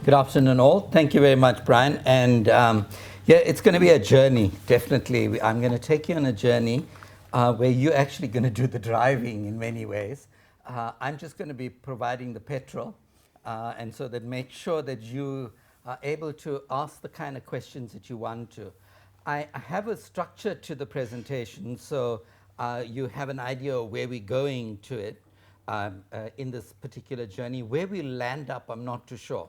Good afternoon, all. Thank you very much, Brian. And yeah, it's going to be a journey, definitely. I'm going to take you on a journey where you're actually going to do the driving in many ways. I'm just going to be providing the petrol, and so that make sure that you are able to ask the kind of questions that you want to. I have a structure to the presentation, so you have an idea of where we're going to it in this particular journey. Where we land up, I'm not too sure.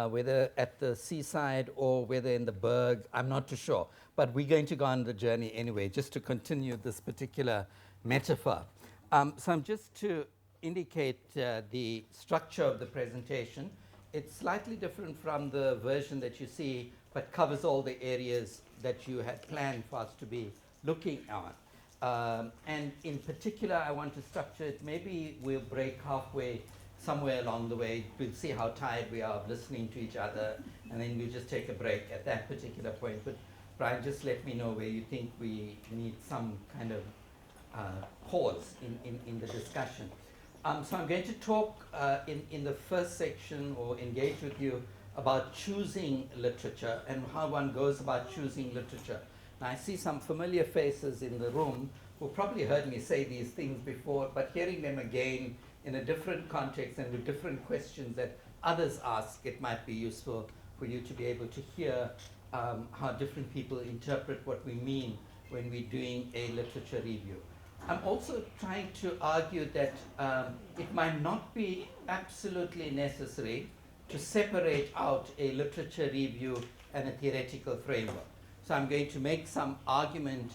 Whether at the seaside or whether in the Berg, I'm not too sure. But we're going to go on the journey anyway, just to continue this particular metaphor. So I'm just to indicate the structure of the presentation. It's slightly different from the version that you see, but covers all the areas that you had planned for us to be looking at. And in particular, I want to structure it. Maybe we'll break halfway somewhere along the way. We'll see how tired we are of listening to each other, and then we'll just take a break at that particular point. But Brian, just let me know where you think we need some kind of pause in the discussion. So I'm going to talk in the first section, or engage with you, about choosing literature and how one goes about choosing literature. Now, I see some familiar faces in the room who probably heard me say these things before, but hearing them again in a different context and with different questions that others ask, it might be useful for you to be able to hear how different people interpret what we mean when we're doing a literature review. I'm also trying to argue that it might not be absolutely necessary to separate out a literature review and a theoretical framework. So I'm going to make some argument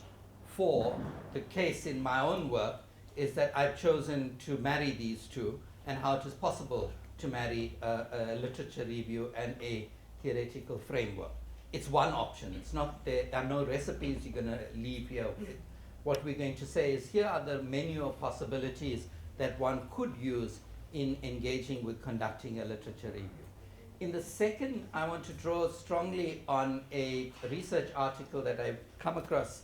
for the case in my own work is that I've chosen to marry these two, and how it is possible to marry a literature review and a theoretical framework. It's one option. It's not there are no recipes you're going to leave here with. What we're going to say is here are the menu of possibilities that one could use in engaging with conducting a literature review. In the second, I want to draw strongly on a research article that I've come across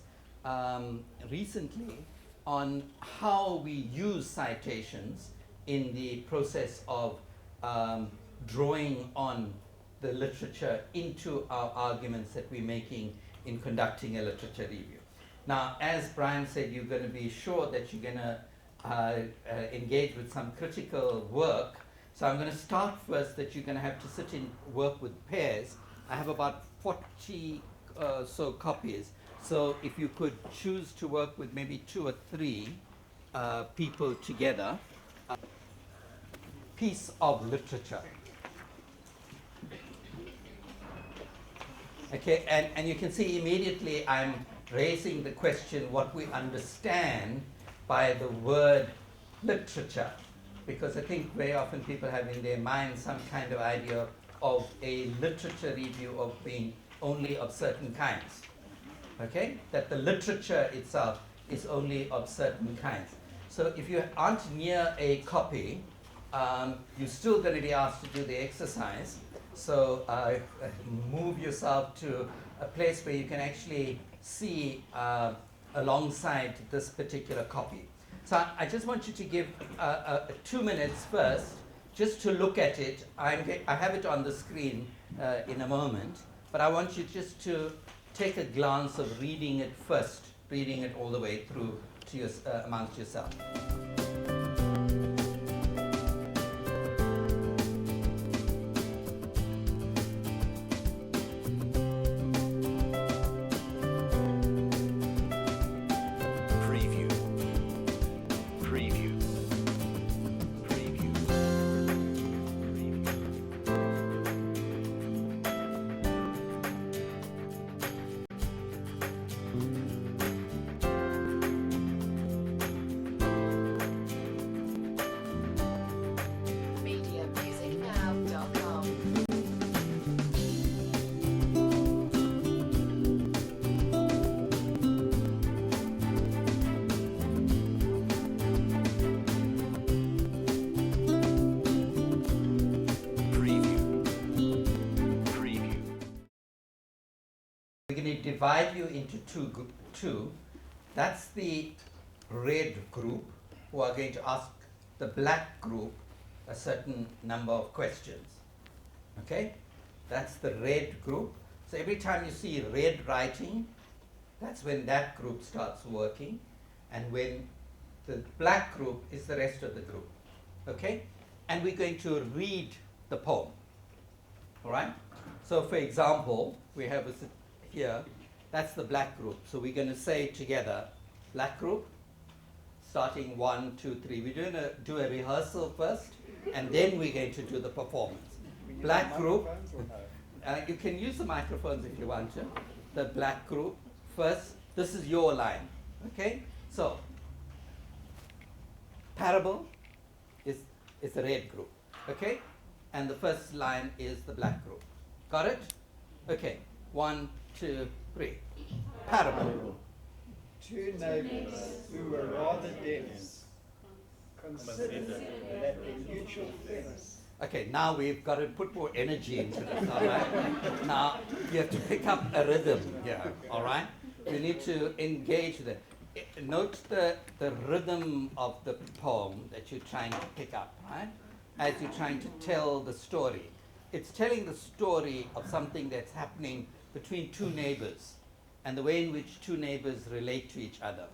recently on how we use citations in the process of drawing on the literature into our arguments that we're making in conducting a literature review. Now, as Brian said, you're going to be sure that you're going to engage with some critical work. So I'm going to start first that you're going to have to sit in work with pairs. I have about 40 so copies. So if you could choose to work with maybe 2 or 3 people together, piece of literature. Okay, and you can see immediately I'm raising the question what we understand by the word literature, because I think very often people have in their mind some kind of idea of a literature review of being only of certain kinds. Okay, that the literature itself is only of certain kinds. So if you aren't near a copy, you're still going to be asked to do the exercise. So move yourself to a place where you can actually see alongside this particular copy. So I just want you to give 2 minutes first, just to look at it. I have it on the screen in a moment, but I want you just to take a glance of reading it first, reading it all the way through to your, amongst yourself. We're going to divide you into two. That's the red group who are going to ask the black group a certain number of questions. Okay? That's the red group. So every time you see red writing, that's when that group starts working. And when the black group is the rest of the group. Okay? And we're going to read the poem. All right? So for example, we have here, that's the black group. So we're going to say together, black group, starting 1, 2, 3. We're going to do a rehearsal first, and then we're going to do the performance. Black group, you can use the microphones if you want to. The black group, first, this is your line. Okay? So, parable is the red group. Okay? And the first line is the black group. Got it? Okay. 1, 2, 3. Parable. Two neighbors who were rather dense considered that the mutual fence. Okay, now we've got to put more energy into this, all right? Now, you have to pick up a rhythm here, all right? You need to engage the. Note the rhythm of the poem that you're trying to pick up, right? As you're trying to tell the story. It's telling the story of something that's happening between two neighbors, and the way in which two neighbors relate to each other,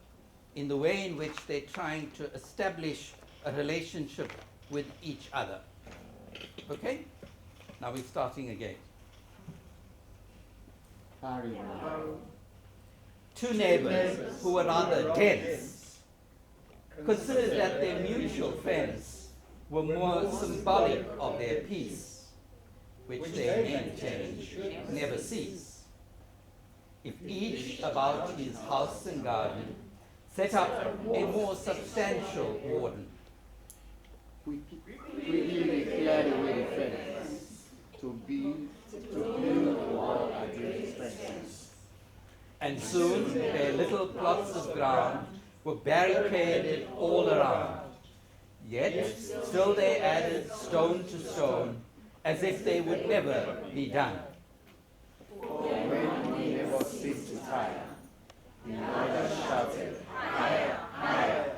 in the way in which they're trying to establish a relationship with each other. Okay? Now we're starting again. Two neighbors who were rather dense considered that their mutual friends were more symbolic of their peace, which they maintained never cease. If each about his house and garden set up a more substantial warden, quickly cleared away the fence to build a wall against fences. and soon their little plots of ground were barricaded all around. Yet still they added stone to stone, as if they would never be done. When we never seemed to tire, the other shouted, higher, higher.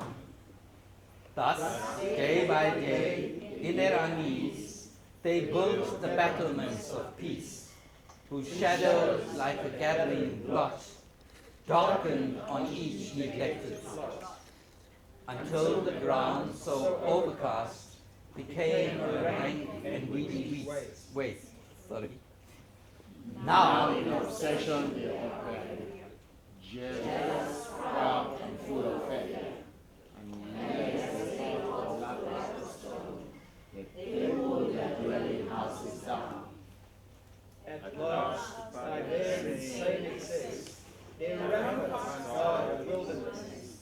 Thus, day by day, in their unease, they built the battlements of peace, whose shadows, like a gathering blot, darkened on each neglected spot, until the ground so overcast became a rank and weedy waste. Now in obsession they operate, jealous, proud, and full of faith. And lest they fall lack of stone, they pull their dwelling houses down. At last, by their insane excess, their ramparts are a wilderness,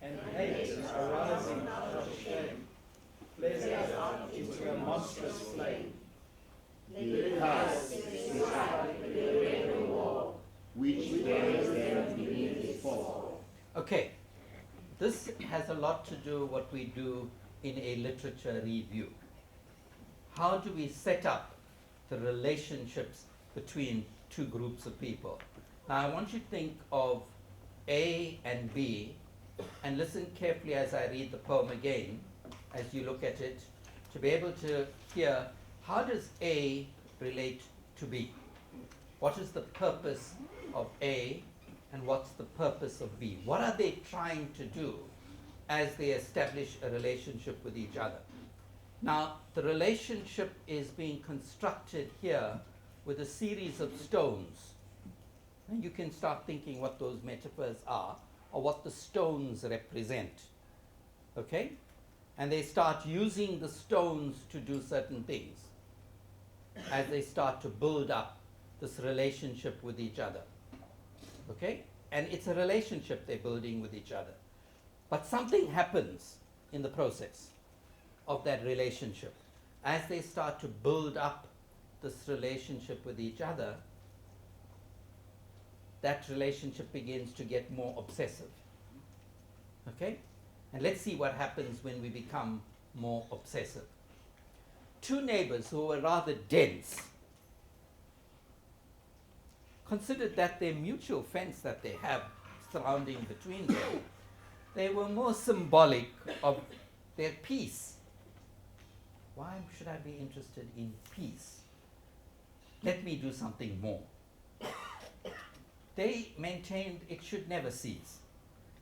and hate arising out of shame, flares out into a monstrous flame. They cast the red wall, which buries them beneath the fall. Okay, this has a lot to do with what we do in a literature review. How do we set up the relationships between two groups of people? Now I want you to think of A and B, and listen carefully as I read the poem again, as you look at it, to be able to hear, how does A relate to B? What is the purpose of A, and what's the purpose of B? What are they trying to do as they establish a relationship with each other? Now, the relationship is being constructed here with a series of stones. And you can start thinking what those metaphors are, or what the stones represent. Okay? And they start using the stones to do certain things as they start to build up this relationship with each other. Okay? And it's a relationship they're building with each other. But something happens in the process of that relationship. As they start to build up this relationship with each other, that relationship begins to get more obsessive. Okay? And let's see what happens when we become more obsessive. Two neighbors who were rather dense considered that their mutual fence that they have surrounding between them, they were more symbolic of their peace. Why should I be interested in peace? let me do something more. They maintained it should never cease.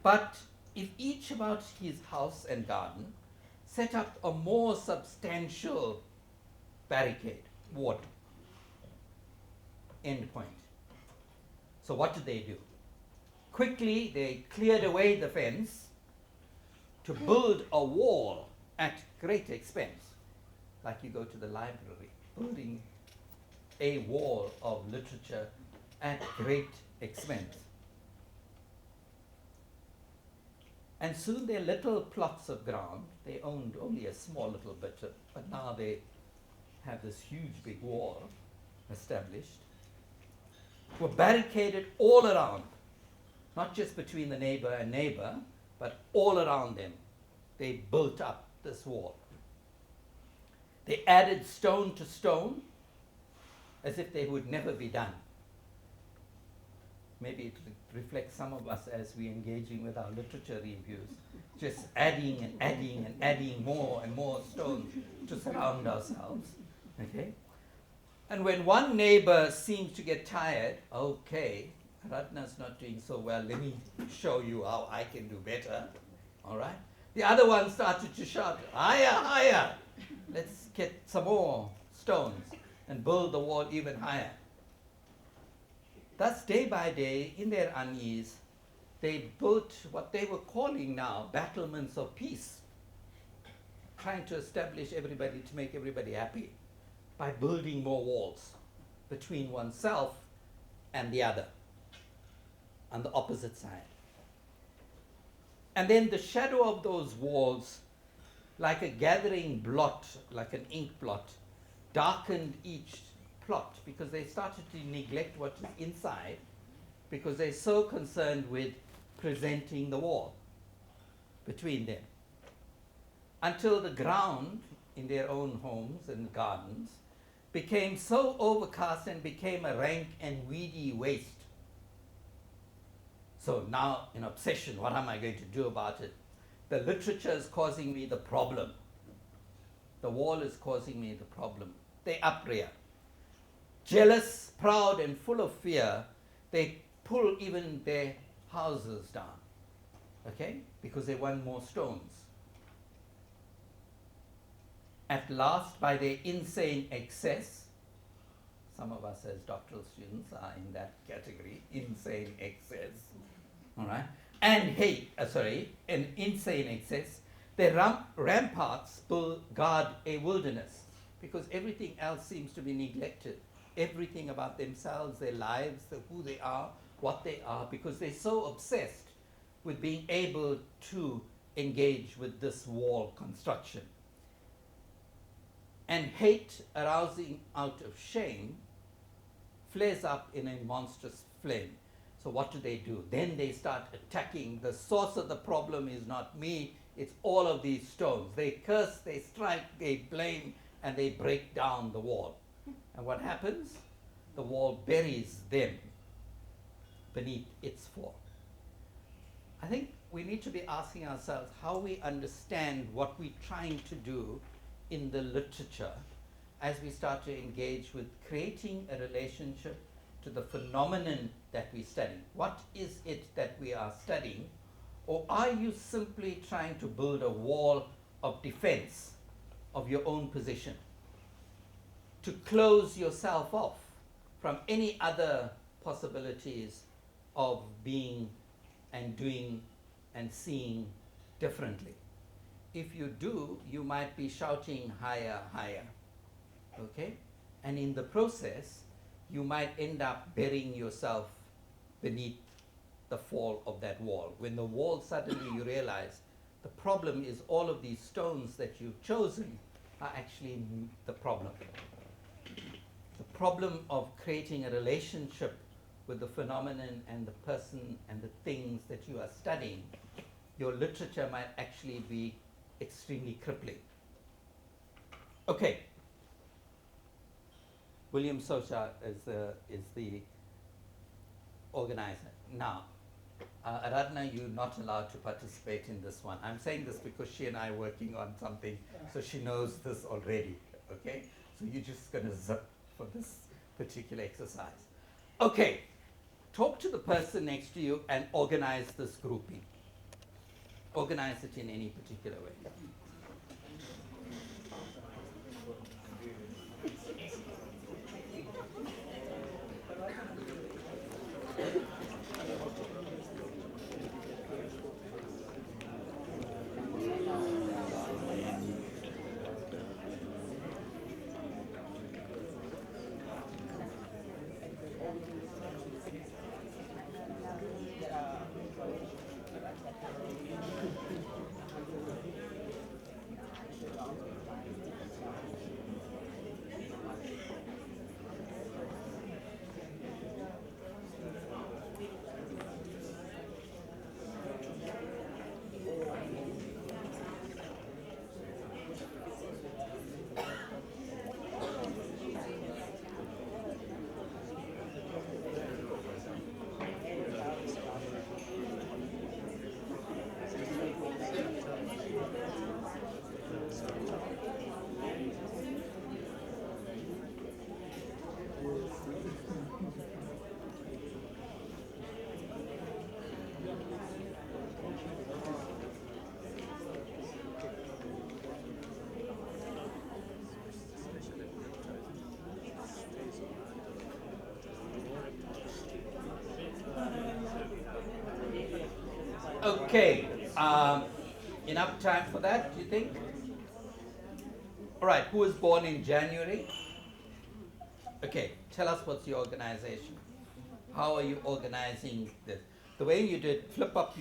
But if each about his house and garden set up a more substantial barricade, ward, end point. So what did they do? Quickly, they cleared away the fence to build a wall at great expense. Like you go to the library, building a wall of literature at great expense. And soon their little plots of ground, they owned only a small little bit, but now they have this huge big wall established, were barricaded all around, not just between the neighbor and neighbor, but all around them. They built up this wall. They added stone to stone as if they would never be done. Maybe it reflects some of us as we're engaging with our literature reviews, just adding and adding and adding more and more stones to surround ourselves. Okay? And when one neighbor seems to get tired, okay, Ratna's not doing so well, let me show you how I can do better. All right? The other one started to shout, higher, higher. Let's get some more stones and build the wall even higher. Thus, day by day, in their unease, they built what they were calling now battlements of peace, trying to establish everybody, to make everybody happy by building more walls between oneself and the other on the opposite side. And then the shadow of those walls, like a gathering blot, like an ink blot, darkened each plot because they started to neglect what is inside because they're so concerned with presenting the wall between them. Until the ground in their own homes and gardens became so overcast and became a rank and weedy waste. So now, in obsession, what am I going to do about it? The literature is causing me the problem. The wall is causing me the problem. They uprear. Jealous, proud, and full of fear, they pull even their houses down. Okay? Because they want more stones. At last, by their insane excess, some of us as doctoral students are in that category, insane excess, all right, and an insane excess, their ramparts will guard a wilderness because everything else seems to be neglected. Everything about themselves, their lives, who they are, what they are, because they're so obsessed with being able to engage with this wall construction. And hate arousing out of shame flares up in a monstrous flame. So what do? Then they start attacking. The source of the problem is not me, it's all of these stones. They curse, they strike, they blame, and they break down the wall. And what happens? The wall buries them beneath its fall. I think we need to be asking ourselves how we understand what we're trying to do in the literature as we start to engage with creating a relationship to the phenomenon that we study. What is it that we are studying? Or are you simply trying to build a wall of defense of your own position to close yourself off from any other possibilities of being and doing and seeing differently? If you do, you might be shouting higher, higher, okay? And in the process, you might end up burying yourself beneath the fall of that wall. When the wall suddenly you realize the problem is all of these stones that you've chosen are actually the problem. The problem of creating a relationship with the phenomenon and the person and the things that you are studying, your literature might actually be extremely crippling. Okay. William Socha is the organizer. Now, Aradhana, you're not allowed to participate in this one. I'm saying this because she and I are working on something, so she knows this already, okay? So you're just going to zip for this particular exercise. Okay, talk to the person next to you and organize this grouping. Organize it in any particular way. Okay, enough time for that, do you think? All right, who was born in January? Okay, tell us what's your organization. How are you organizing this? The way you did, flip up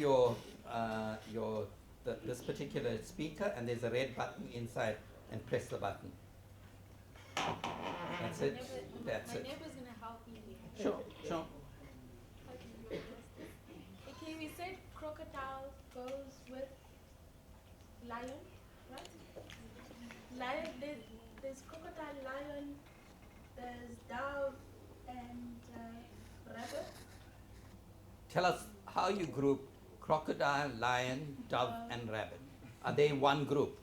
this particular speaker, and there's a red button inside, and press the button. That's it. That's it. My neighbor's gonna help me. Sure, sure. Okay, we said crocodile goes with lion, right? Lion, there's crocodile, lion, there's dove, and rabbit. Tell us how you group crocodile, lion, dove, and rabbit. Are they one group?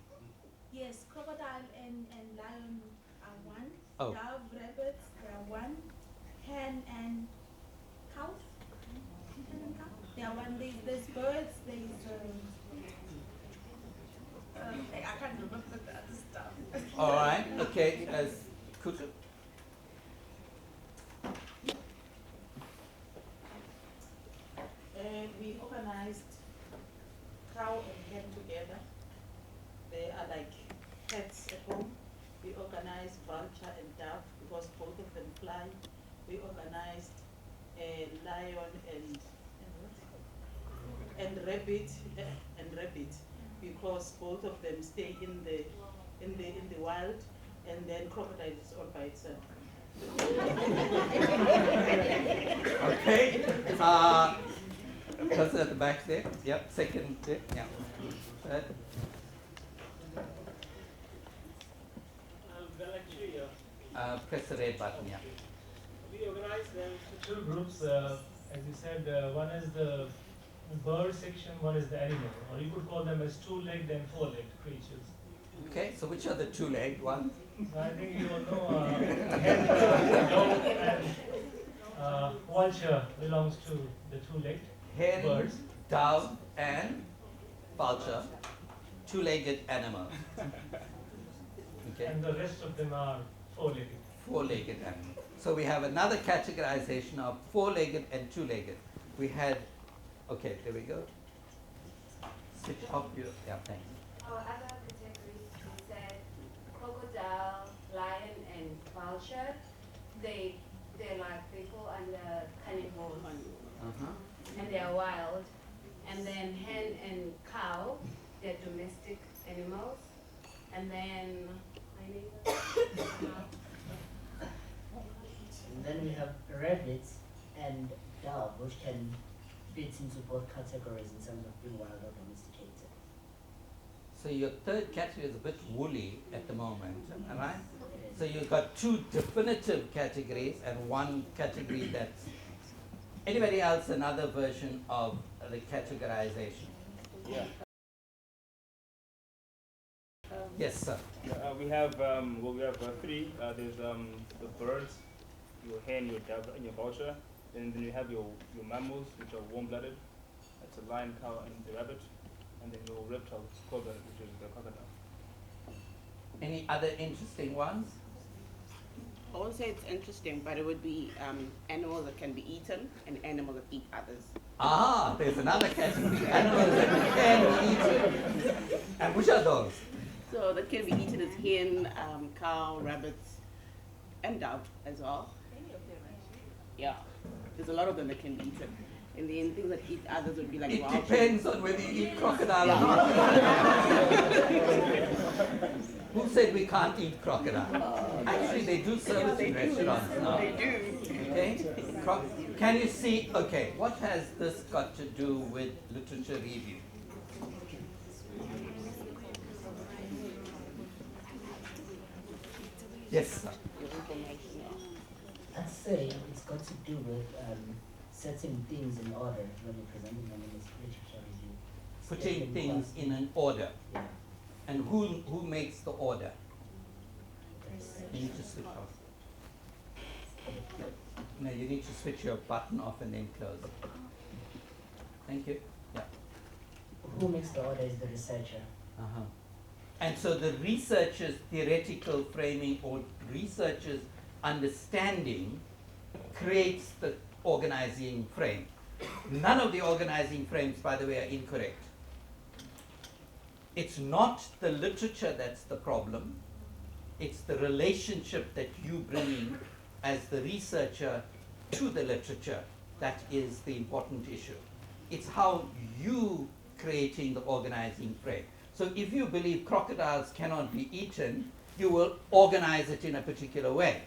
Yes, crocodile and lion are one. Oh. Dove, rabbits, they are one. Hen and cow. Hen and cow. They are one. There's birds. I can't remember the other stuff. All right. Okay. Kutu. We organized cow and hen together. They are like pets at home. We organized vulture and dove because both of them fly. We organized a lion and rabbit because both of them stay in the wild, and then crocodile is all by itself. Okay. Person at the back there. Yep. Second there. Yeah. Third. Well, actually, Press the red button. Yeah. we organize them into two groups. As you said, one is the bird section, one is the animal, or you could call them as two-legged and four-legged creatures. Okay. So which are the two-legged ones? I think you all know hen, dove, and vulture belongs to the two-legged Hen, birds. dove, and vulture. Two-legged animals. Okay. And the rest of them are four-legged. Four-legged animal. So we have another categorization of four-legged and two-legged. We had, okay, there we go. Switch off your, yeah, thanks. Our other categories, we said crocodile, lion, and vulture. They're like, they fall under carnivores, and they are wild. And then hen and cow, they're domestic animals. And then, And then we have rabbits and dove, which can fit into both categories in terms of being wild or domesticated. So your third category is a bit woolly at the moment, am I right? So you've got two definitive categories and one category that's, anybody else another version of the categorization? Yeah. Yes, sir. We have three. There's the birds, your hen, your dove, and your vulture. Then you have your mammals, which are warm-blooded. That's a lion, cow, and the rabbit. And then your reptiles, cobra, which is the crocodile. Any other interesting ones? I won't say it's interesting, but it would be animals that can be eaten and animals that eat others. Ah, there's another category, animals that can be eaten. And which are those? So that can be eaten as hen, cow, rabbits, and dove as well. Any of them actually. Yeah, there's a lot of them that can be eaten. And then things that eat others would be like It wild depends on whether you eat crocodile or not. Who said we can't eat crocodile? Actually, they do service in restaurants now. They do. Okay? Can you see? Okay, what has this got to do with literature review? Yes, sir. Your information, yeah. I'd say it's got to do with setting things in order when you're presenting them in this literature review. Putting things in an order. Yeah. And who makes the order? You need to switch off. No, you need to switch your button off and then close it. Thank you. Yeah. Who makes the order is the researcher. Uh-huh. And so the researcher's theoretical framing or researcher's understanding creates the organizing frame. None of the organizing frames, by the way, are incorrect. It's not the literature that's the problem. It's the relationship that you bring in as the researcher to the literature that is the important issue. It's how you creating the organizing frame. So if you believe crocodiles cannot be eaten, you will organize it in a particular way.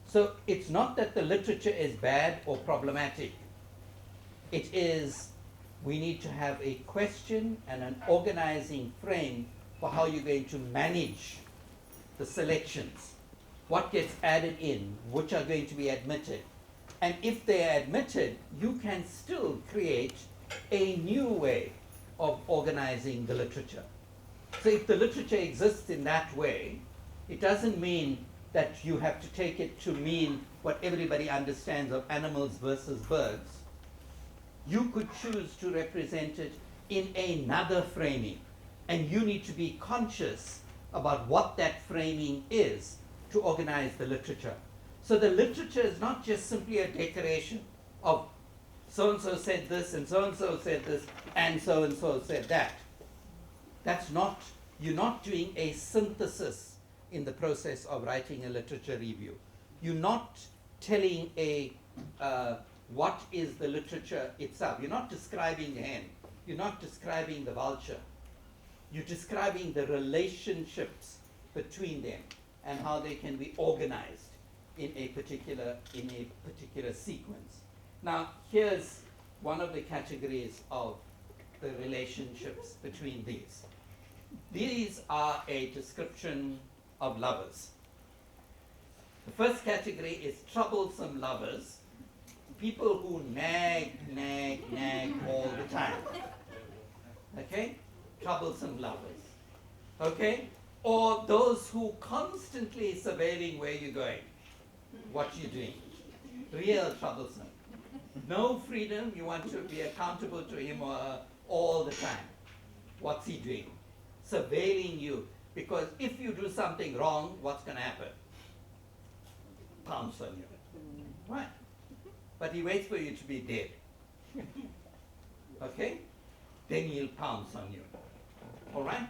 So it's not that the literature is bad or problematic. It is we need to have a question and an organizing frame for how you're going to manage the selections. What gets added in, which are going to be admitted. And if they are admitted, you can still create a new way of organizing the literature. So if the literature exists in that way, it doesn't mean that you have to take it to mean what everybody understands of animals versus birds. You could choose to represent it in another framing, and you need to be conscious about what that framing is to organize the literature. So the literature is not just simply a declaration of so-and-so said this, and so-and-so said this, and so-and-so said that. That's not, you're not doing a synthesis in the process of writing a literature review. You're not telling what is the literature itself. You're not describing the hen. You're not describing the vulture. You're describing the relationships between them and how they can be organized in a particular sequence. Now, here's one of the categories of the relationships between these. These are a description of lovers. The first category is troublesome lovers, people who nag all the time. Okay? Troublesome lovers. Okay? Or those who constantly surveilling where you're going, what you're doing. Real troublesome. No freedom, you want to be accountable to him or her all the time. What's he doing? Surveilling you. Because if you do something wrong, what's going to happen? Pounce on you. Right? But he waits for you to be dead. Okay? Then he'll pounce on you. All right?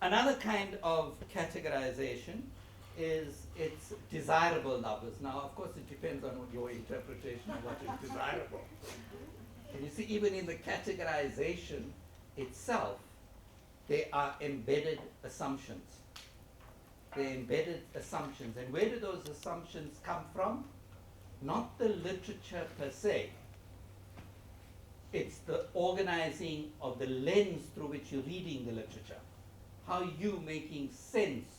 Another kind of categorization is it's desirable lovers. Now, of course, it depends on your interpretation of what is desirable. And you see, even in the categorization itself, they are embedded assumptions. They're embedded assumptions. And where do those assumptions come from? Not the literature per se. It's the organizing of the lens through which you're reading the literature. How you making sense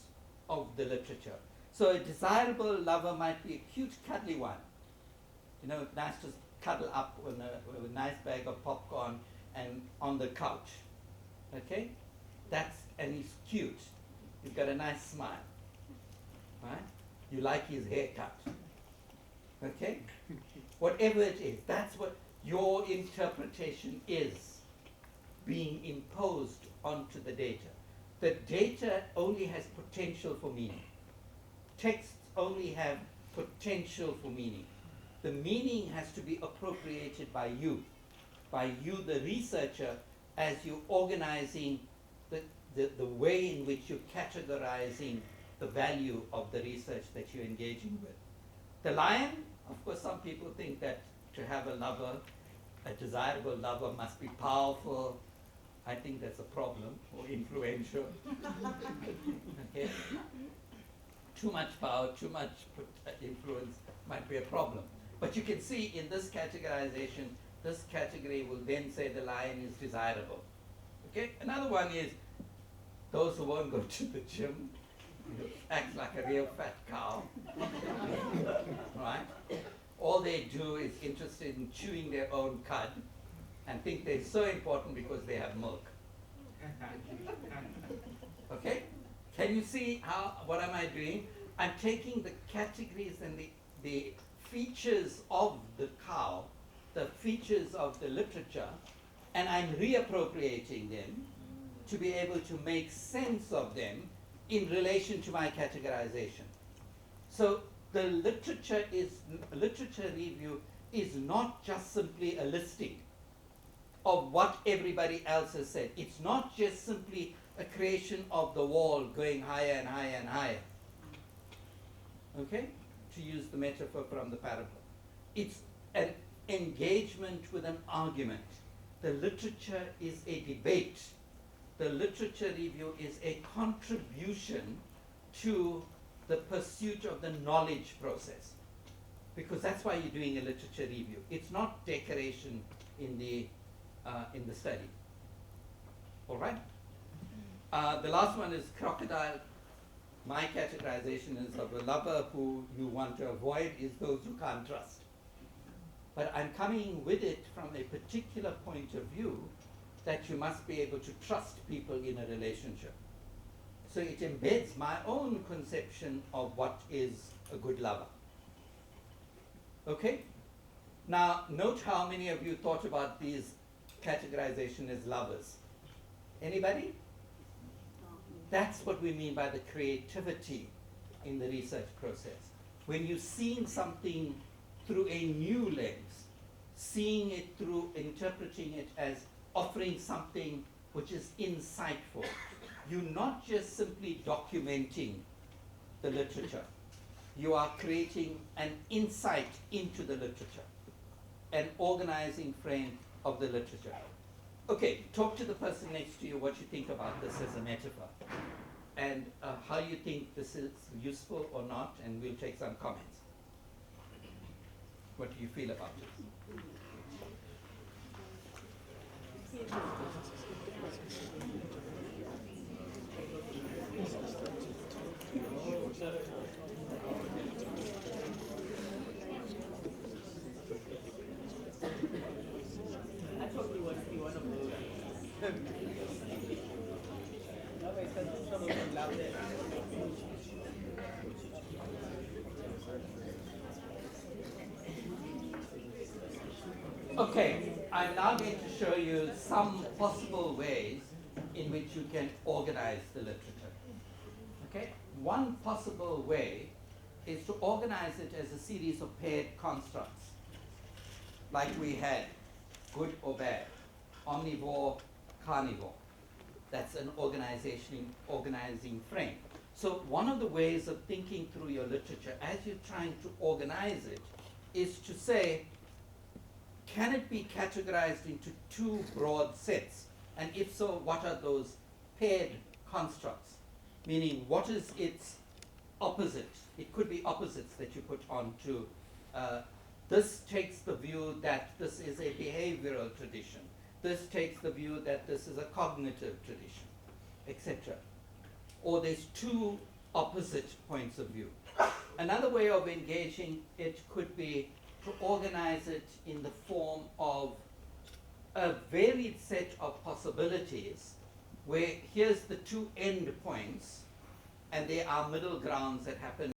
of the literature. So a desirable lover might be a cute, cuddly one. You know, nice to cuddle up with a nice bag of popcorn and on the couch. Okay? And he's cute. He's got a nice smile. Right? You like his haircut. Okay? Whatever it is, that's what your interpretation is being imposed onto the data. The data only has potential for meaning. Texts only have potential for meaning. The meaning has to be appropriated by you, the researcher, as you're organizing the way in which you're categorizing the value of the research that you're engaging with. The lion, of course, some people think that to have a lover, a desirable lover, must be powerful. I think that's a problem, or influential. Okay? Too much power, too much influence might be a problem. But you can see in this categorization, this category will then say the lion is desirable. Okay? Another one is those who won't go to the gym, act like a real fat cow. Right? All they do is interested in chewing their own cud and think they're so important because they have milk. Okay? Can you see what am I doing? I'm taking the categories and the features of the cow, the features of the literature, and I'm reappropriating them to be able to make sense of them in relation to my categorization. So the literature review is not just simply a listing of what everybody else has said. It's not just simply a creation of the wall going higher and higher and higher. Okay? To use the metaphor from the parable. It's an engagement with an argument. The literature is a debate. The literature review is a contribution to the pursuit of the knowledge process. Because that's why you're doing a literature review. It's not decoration in the study. All right? The last one is crocodile. My categorization is of a lover who you want to avoid is those you can't trust. But I'm coming with it from a particular point of view that you must be able to trust people in a relationship. So it embeds my own conception of what is a good lover. Okay? Now, note how many of you thought about these categorization as lovers. Anybody? That's what we mean by the creativity in the research process. When you're seeing something through a new lens, seeing it through, interpreting it as offering something which is insightful. You're not just simply documenting the literature. You are creating an insight into the literature, an organizing frame of the literature. Okay, talk to the person next to you what you think about this as a metaphor, and how you think this is useful or not, and we'll take some comments. What do you feel about this? I thought you would be one of those. Some of them love it. Okay, I'm now going to show you some possible ways in which you can organize the literature. Okay, one possible way is to organize it as a series of paired constructs, like we had, good or bad, omnivore, carnivore. That's an organizing frame. So one of the ways of thinking through your literature as you're trying to organize it is to say, can it be categorized into two broad sets? And if so, what are those paired constructs? Meaning, what is its opposite? It could be opposites that you put onto. This takes the view that this is a behavioral tradition. This takes the view that this is a cognitive tradition, etc. Or there's two opposite points of view. Another way of engaging it could be to organize it in the form of a varied set of possibilities where here's the two end points and there are middle grounds that happen